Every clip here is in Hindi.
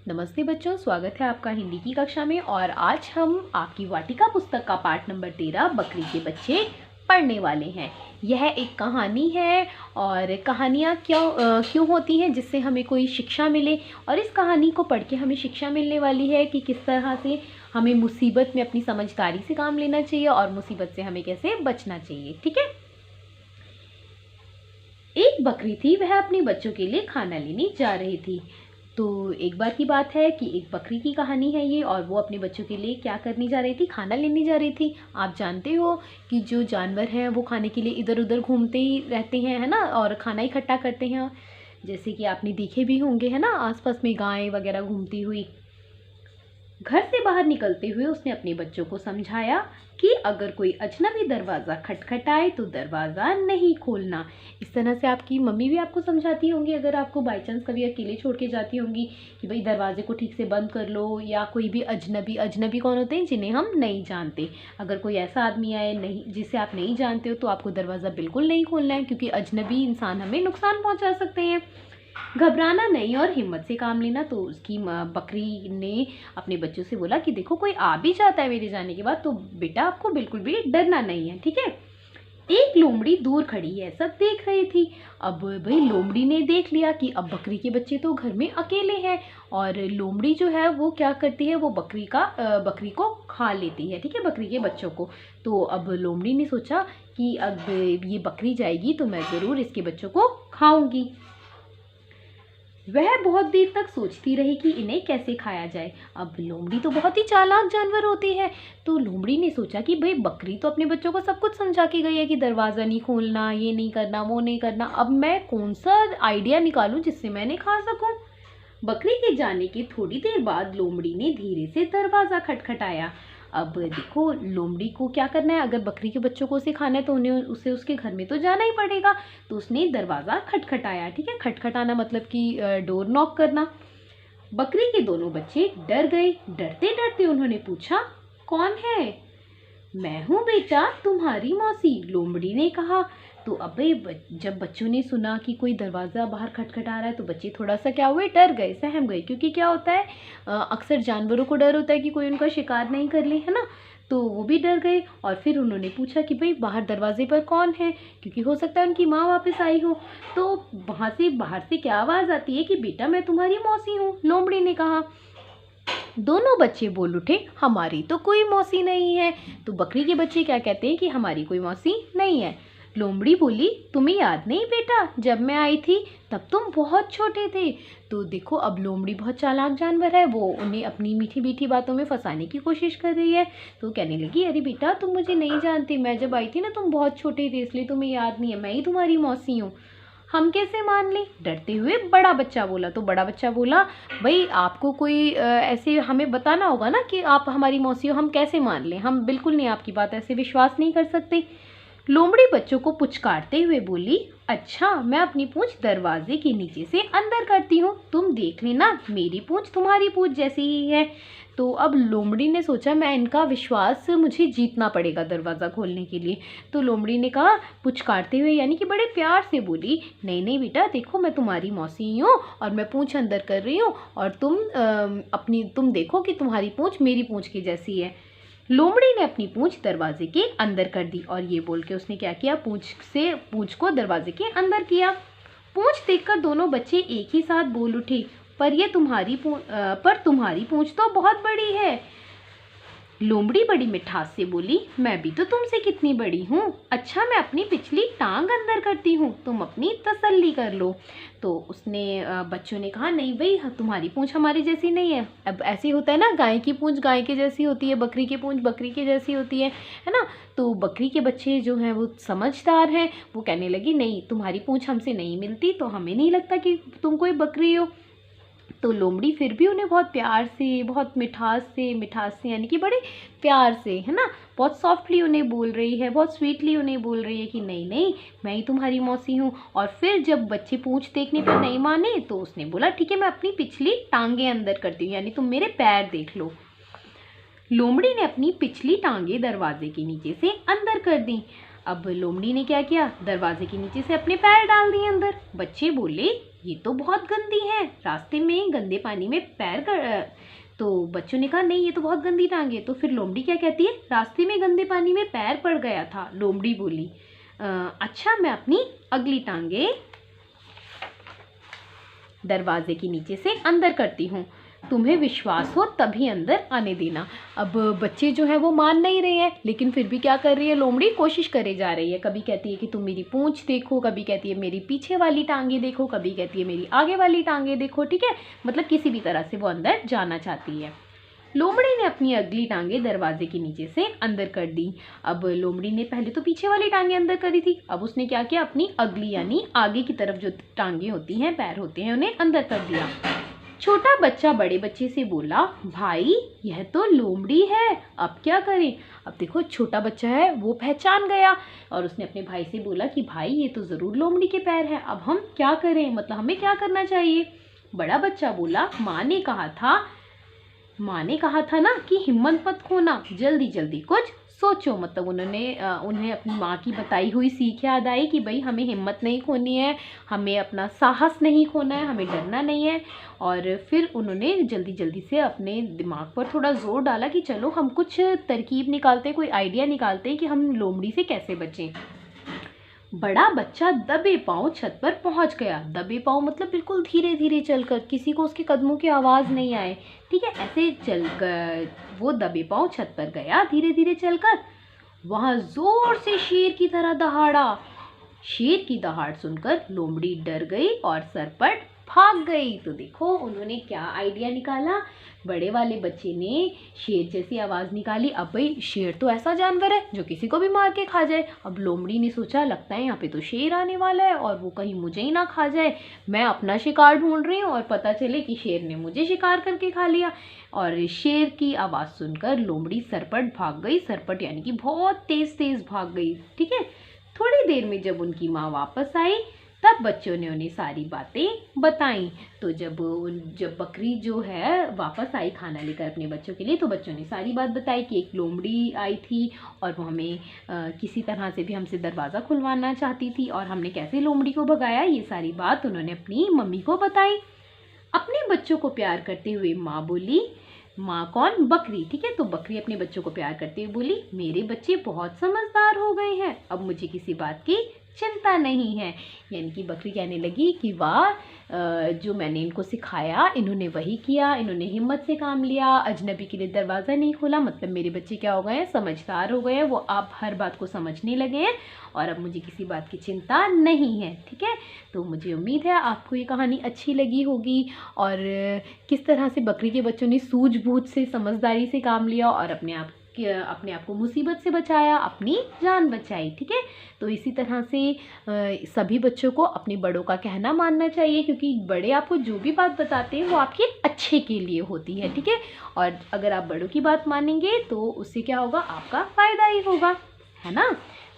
नमस्ते बच्चों, स्वागत है आपका हिंदी की कक्षा में। और आज हम आपकी वाटिका पुस्तक का पाठ नंबर 13 बकरी के बच्चे पढ़ने वाले हैं। यह एक कहानी है और कहानियाँ क्यों होती हैं, जिससे हमें कोई शिक्षा मिले। और इस कहानी को पढ़ के हमें शिक्षा मिलने वाली है कि किस तरह से हमें मुसीबत में अपनी समझदारी से काम लेना चाहिए और मुसीबत से हमें कैसे बचना चाहिए। ठीक है। एक बकरी थी, वह अपने बच्चों के लिए खाना लेने जा रही थी। तो एक बार की बात है कि एक बकरी की कहानी है ये, और वो अपने बच्चों के लिए क्या करने जा रही थी, खाना लेने जा रही थी। आप जानते हो कि जो जानवर हैं वो खाने के लिए इधर उधर घूमते ही रहते हैं, है ना, और खाना इकट्ठा करते हैं। जैसे कि आपने देखे भी होंगे, है ना, आसपास में गायें वगैरह घूमती हुई। घर से बाहर निकलते हुए उसने अपने बच्चों को समझाया कि अगर कोई अजनबी दरवाज़ा खटखटाए तो दरवाज़ा नहीं खोलना। इस तरह से आपकी मम्मी भी आपको समझाती होंगी, अगर आपको बाई चांस कभी अकेले छोड़ के जाती होंगी, कि भाई दरवाजे को ठीक से बंद कर लो। या कोई भी अजनबी कौन होते हैं, जिन्हें हम नहीं जानते। अगर कोई ऐसा आदमी आए नहीं जिसे आप नहीं जानते हो, तो आपको दरवाज़ा बिल्कुल नहीं खोलना है, क्योंकि अजनबी इंसान हमें नुकसान पहुँचा सकते हैं। घबराना नहीं और हिम्मत से काम लेना। तो उसकी बकरी ने अपने बच्चों से बोला कि देखो, कोई आ भी जाता है मेरे जाने के बाद, तो बेटा आपको बिल्कुल भी डरना नहीं है। ठीक है। एक लोमड़ी दूर खड़ी है, सब देख रही थी। अब भाई लोमड़ी ने देख लिया कि अब बकरी के बच्चे तो घर में अकेले हैं, और लोमड़ी जो है वो क्या करती है, वो बकरी को खा लेती है। ठीक है, बकरी के बच्चों को। तो अब लोमड़ी ने सोचा कि अब ये बकरी जाएगी तो मैं ज़रूर इसके बच्चों को खाऊंगी। वह बहुत देर तक सोचती रही कि इन्हें कैसे खाया जाए। अब लोमड़ी तो बहुत ही चालाक जानवर होती है। तो लोमड़ी ने सोचा कि भाई बकरी तो अपने बच्चों को सब कुछ समझा के गई है कि दरवाज़ा नहीं खोलना, ये नहीं करना, वो नहीं करना। अब मैं कौन सा आइडिया निकालूं जिससे मैं इन्हें खा सकूं। बकरी के जाने के थोड़ी देर बाद लोमड़ी ने धीरे से दरवाज़ा खटखटाया। अब देखो, लोमड़ी को क्या करना है, अगर बकरी के बच्चों को उसे खाना है तो उसे उसके घर में तो जाना ही पड़ेगा। तो उसने दरवाज़ा खटखटाया। ठीक है, खटखटाना मतलब कि डोर नॉक करना। बकरी के दोनों बच्चे डर गए। डरते डरते उन्होंने पूछा, कौन है? मैं हूँ बेटा, तुम्हारी मौसी, लोमड़ी ने कहा। तो अबे जब बच्चों ने सुना कि कोई दरवाज़ा बाहर खटखटा रहा है, तो बच्चे थोड़ा सा क्या हुए, डर गए, सहम गए। क्योंकि क्या होता है, अक्सर जानवरों को डर होता है कि कोई उनका शिकार नहीं कर ले, है ना। तो वो भी डर गए, और फिर उन्होंने पूछा कि भाई बाहर दरवाजे पर कौन है, क्योंकि हो सकता है उनकी माँ वापस आई हो। तो वहाँ से बाहर से क्या आवाज़ आती है कि बेटा मैं तुम्हारी मौसी हूँ, लोमड़ी ने कहा। दोनों बच्चे बोल उठे, हमारी तो कोई मौसी नहीं है। तो बकरी के बच्चे क्या कहते हैं कि हमारी कोई मौसी नहीं है। लोमड़ी बोली, तुम्हें याद नहीं बेटा, जब मैं आई थी तब तुम बहुत छोटे थे। तो देखो, अब लोमड़ी बहुत चालाक जानवर है, वो उन्हें अपनी मीठी मीठी बातों में फंसाने की कोशिश कर रही है। तो कहने लगी, अरे बेटा तुम मुझे नहीं जानती, मैं जब आई थी ना तुम बहुत छोटे थे, इसलिए तुम्हें याद नहीं है, मैं ही तुम्हारी मौसी हूँ। हम कैसे मान लें, डरते हुए बड़ा बच्चा बोला। तो बड़ा बच्चा बोला, भाई आपको कोई ऐसे हमें बताना होगा ना कि आप हमारी मौसी हो, हम कैसे मान लें, हम बिल्कुल नहीं आपकी बात ऐसे विश्वास नहीं कर सकते। लोमड़ी बच्चों को पुचकारते हुए बोली, अच्छा मैं अपनी पूंछ दरवाजे के नीचे से अंदर करती हूँ, तुम देख लेना, मेरी पूंछ तुम्हारी पूंछ जैसी ही है। तो अब लोमड़ी ने सोचा, मैं इनका विश्वास मुझे जीतना पड़ेगा दरवाज़ा खोलने के लिए। तो लोमड़ी ने कहा, पुचकारते हुए यानी कि बड़े प्यार से बोली, नहीं नहीं बेटा, देखो मैं तुम्हारी मौसी ही हूँ, और मैं पूंछ अंदर कर रही हूँ, और तुम देखो कि तुम्हारी पूंछ मेरी पूंछ की जैसी है। लोमड़ी ने अपनी पूंछ दरवाजे के अंदर कर दी, और ये बोल के उसने क्या किया, पूंछ को दरवाजे के अंदर किया। पूंछ देखकर दोनों बच्चे एक ही साथ बोल उठे, पर तुम्हारी पूंछ तो बहुत बड़ी है। लोमड़ी बड़ी मिठास से बोली, मैं भी तो तुमसे कितनी बड़ी हूँ। अच्छा मैं अपनी पिछली टांग अंदर करती हूँ, तुम अपनी तसल्ली कर लो। तो उसने बच्चों ने कहा, नहीं भाई, तुम्हारी पूंछ हमारी जैसी नहीं है। अब ऐसे होता है ना, गाय की पूंछ गाय के जैसी होती है, बकरी की पूंछ बकरी के जैसी होती है ना। तो बकरी के बच्चे जो हैं वो समझदार हैं, वो कहने लगी, नहीं तुम्हारी पूंछ हमसे नहीं मिलती, तो हमें नहीं लगता कि तुम कोई बकरी हो। तो लोमड़ी फिर भी उन्हें बहुत प्यार से, बहुत मिठास से यानी कि बड़े प्यार से, है ना, बहुत सॉफ्टली उन्हें बोल रही है, बहुत स्वीटली उन्हें बोल रही है कि नहीं नहीं, मैं ही तुम्हारी मौसी हूँ। और फिर जब बच्चे पूंछ देखने पर नहीं माने, तो उसने बोला, ठीक है मैं अपनी पिछली टांगे अंदर करती हूँ, यानी तुम मेरे पैर देख लो। लोमड़ी ने अपनी पिछली टांगे दरवाजे के नीचे से अंदर कर दी। अब लोमड़ी ने क्या किया, दरवाजे के नीचे से अपने पैर डाल दिए अंदर। बच्चे बोले ये तो बहुत गंदी है, रास्ते में गंदे पानी में पैर कर। तो बच्चों ने कहा नहीं ये तो बहुत गंदी टांग है। तो फिर लोमड़ी क्या कहती है, रास्ते में गंदे पानी में पैर पड़ गया था। लोमड़ी बोली अच्छा मैं अपनी अगली टांगे दरवाजे के नीचे से अंदर करती हूँ, तुम्हें विश्वास हो तभी अंदर आने देना। अब बच्चे जो है वो मान नहीं रहे हैं, लेकिन फिर भी क्या कर रही है लोमड़ी, कोशिश करे जा रही है। कभी कहती है कि तुम मेरी पूंछ देखो, कभी कहती है मेरी पीछे वाली टांगे देखो, कभी कहती है मेरी आगे वाली टांगे देखो। ठीक है, मतलब किसी भी तरह से वो अंदर जाना चाहती है। लोमड़ी ने अपनी अगली टांगे दरवाजे के नीचे से अंदर कर दी। अब लोमड़ी ने पहले तो पीछे वाली टांगे अंदर करी थी, अब उसने क्या किया, अपनी अगली यानी आगे की तरफ जो टांगे होती हैं, पैर होते हैं, उन्हें अंदर कर दिया। छोटा बच्चा बड़े बच्चे से बोला भाई यह तो लोमड़ी है, अब क्या करें। अब देखो छोटा बच्चा है वो पहचान गया और उसने अपने भाई से बोला कि भाई ये तो ज़रूर लोमड़ी के पैर हैं, अब हम क्या करें, मतलब हमें क्या करना चाहिए। बड़ा बच्चा बोला माँ ने कहा था ना कि हिम्मत मत खोना, जल्दी जल्दी कुछ सोचो। मतलब उन्हें अपनी माँ की बताई हुई सीख याद आई कि भाई हमें हिम्मत नहीं खोनी है, हमें अपना साहस नहीं खोना है, हमें डरना नहीं है। और फिर उन्होंने जल्दी जल्दी से अपने दिमाग पर थोड़ा जोर डाला कि चलो हम कुछ तरकीब निकालते, कोई आइडिया निकालते कि हम लोमड़ी से कैसे बचें। बड़ा बच्चा दबे पांव छत पर पहुंच गया। दबे पांव मतलब बिल्कुल धीरे धीरे चलकर, किसी को उसके कदमों की आवाज़ नहीं आए। ठीक है, ऐसे चलकर वो दबे पांव छत पर गया धीरे धीरे चलकर। वहां जोर से शेर की तरह दहाड़ा। शेर की दहाड़ सुनकर लोमड़ी डर गई और सरपट भाग गई। तो देखो उन्होंने क्या आइडिया निकाला, बड़े वाले बच्चे ने शेर जैसी आवाज़ निकाली। अब भाई शेर तो ऐसा जानवर है जो किसी को भी मार के खा जाए। अब लोमड़ी ने सोचा लगता है यहाँ पे तो शेर आने वाला है और वो कहीं मुझे ही ना खा जाए, मैं अपना शिकार ढूंढ रही हूँ और पता चले कि शेर ने मुझे शिकार करके खा लिया। और शेर की आवाज़ सुनकर लोमड़ी सरपट भाग गई। सरपट यानी कि बहुत तेज़ तेज़ भाग गई। ठीक है, थोड़ी देर में जब उनकी माँ वापस आई तब बच्चों ने उन्हें सारी बातें बताईं। तो जब बकरी जो है वापस आई खाना लेकर अपने बच्चों के लिए, तो बच्चों ने सारी बात बताई कि एक लोमड़ी आई थी और वो हमें किसी तरह से भी हमसे दरवाज़ा खुलवाना चाहती थी और हमने कैसे लोमड़ी को भगाया, ये सारी बात उन्होंने अपनी मम्मी को बताई। अपने बच्चों को प्यार करते हुए माँ बोली, माँ कौन, बकरी। ठीक है, तो बकरी अपने बच्चों को प्यार करते हुए बोली मेरे बच्चे बहुत समझदार हो गए हैं, अब मुझे किसी बात की चिंता नहीं है। यानी कि बकरी कहने लगी कि वाह, जो मैंने इनको सिखाया इन्होंने वही किया, इन्होंने हिम्मत से काम लिया, अजनबी के लिए दरवाज़ा नहीं खोला। मतलब मेरे बच्चे क्या हो गए हैं, समझदार हो गए हैं, वो अब हर बात को समझने लगे हैं और अब मुझे किसी बात की चिंता नहीं है। ठीक है, तो मुझे उम्मीद है आपको ये कहानी अच्छी लगी होगी और किस तरह से बकरी के बच्चों ने सूझबूझ से, समझदारी से काम लिया और अपने आप को मुसीबत से बचाया, अपनी जान बचाई। ठीक है, तो इसी तरह से सभी बच्चों को अपने बड़ों का कहना मानना चाहिए, क्योंकि बड़े आपको जो भी बात बताते हैं वो आपके अच्छे के लिए होती है। ठीक है, और अगर आप बड़ों की बात मानेंगे तो उससे क्या होगा, आपका फ़ायदा ही होगा, है ना।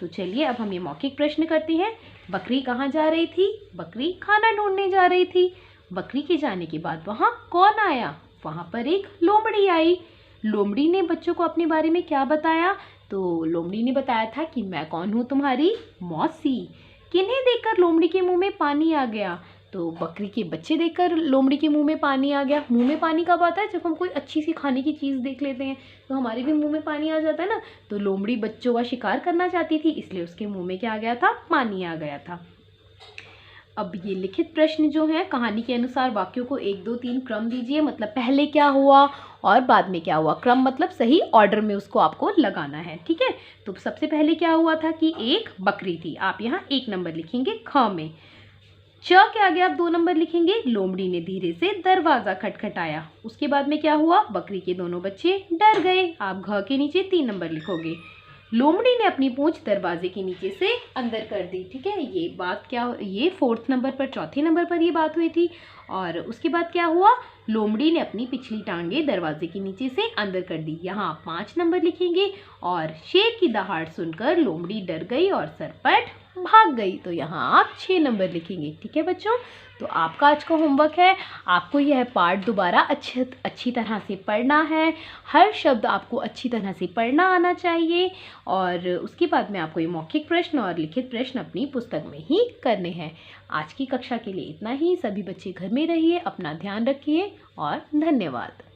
तो चलिए अब हम ये मौखिक प्रश्न करते हैं। बकरी कहाँ जा रही थी, बकरी खाना ढूंढने जा रही थी। बकरी के जाने के बाद वहाँ कौन आया, वहाँ पर एक लोमड़ी आई। लोमड़ी ने बच्चों को अपने बारे में क्या बताया, तो लोमड़ी ने बताया था कि मैं कौन हूँ, तुम्हारी मौसी। किन्हें देखकर लोमड़ी के मुंह में पानी आ गया, तो बकरी के बच्चे देखकर लोमड़ी के मुंह में पानी आ गया। मुंह में पानी कब आता है, जब हम कोई अच्छी सी खाने की चीज़ देख लेते हैं तो हमारे भी मुंह में पानी आ जाता है ना। तो लोमड़ी बच्चों का शिकार करना चाहती थी, इसलिए उसके मुंह में क्या आ गया था, पानी आ गया था। अब ये लिखित प्रश्न जो है कहानी के अनुसार वाक्यों को 1 2 3 क्रम दीजिए। मतलब पहले क्या हुआ और बाद में क्या हुआ, क्रम मतलब सही ऑर्डर में उसको आपको लगाना है। ठीक है, तो सबसे पहले क्या हुआ था कि एक बकरी थी, आप यहाँ 1 नंबर लिखेंगे ख में। च के आगे आप 2 नंबर लिखेंगे, लोमड़ी ने धीरे से दरवाज़ा खटखटाया। उसके बाद में क्या हुआ, बकरी के दोनों बच्चे डर गए, आप घ के नीचे 3 नंबर लिखोगे। लोमड़ी ने अपनी पूंछ दरवाजे के नीचे से अंदर कर दी। ठीक है, ये बात क्या, ये 4th नंबर पर, चौथे नंबर पर ये बात हुई थी। और उसके बाद क्या हुआ, लोमड़ी ने अपनी पिछली टांगे दरवाजे के नीचे से अंदर कर दी, यहाँ आप 5 नंबर लिखेंगे। और शेर की दहाड़ सुनकर लोमड़ी डर गई और सरपट भाग गई। तो यहाँ आप 6 नंबर लिखेंगे। ठीक है बच्चों, तो आपका आज का होमवर्क है, आपको यह पाठ दोबारा अच्छी तरह से पढ़ना है। हर शब्द आपको अच्छी तरह से पढ़ना आना चाहिए और उसके बाद में आपको ये मौखिक प्रश्न और लिखित प्रश्न अपनी पुस्तक में ही करने हैं। आज की कक्षा के लिए इतना ही। सभी बच्चे घर में रहिए, अपना ध्यान रखिए और धन्यवाद।